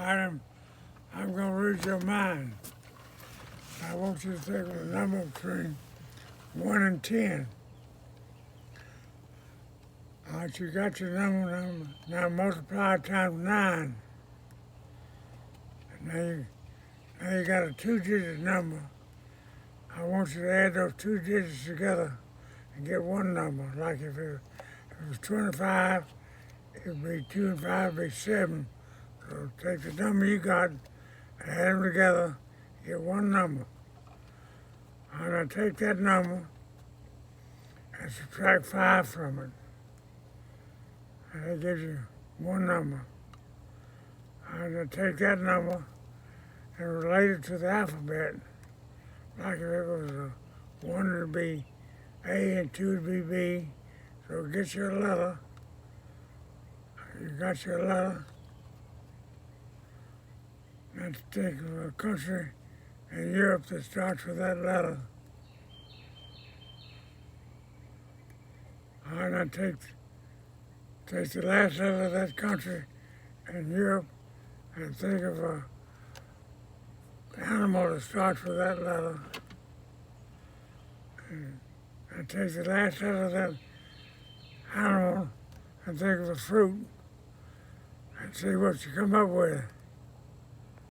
Adam, I'm going to read your mind. I want you to think of a number between 1 and 10. All right, you got your number. Now multiply it times 9. Now you got a two-digit number. I want you to add those two digits together and get one number. Like if it was 25, it would be 2 and 5 would be 7. So take the number you got and add them together, get one number. I'm going to take that number and subtract 5 from it. And that gives you one number. I'm going to take that number and relate it to the alphabet. Like if it was a 1 would be A and 2 would be B. So get your letter. You got your letter. Now think of a country in Europe that starts with that letter. All right, now take the last letter of that country in Europe and think of a animal that starts with that letter. And take the last letter of that animal and think of a fruit and see what you come up with.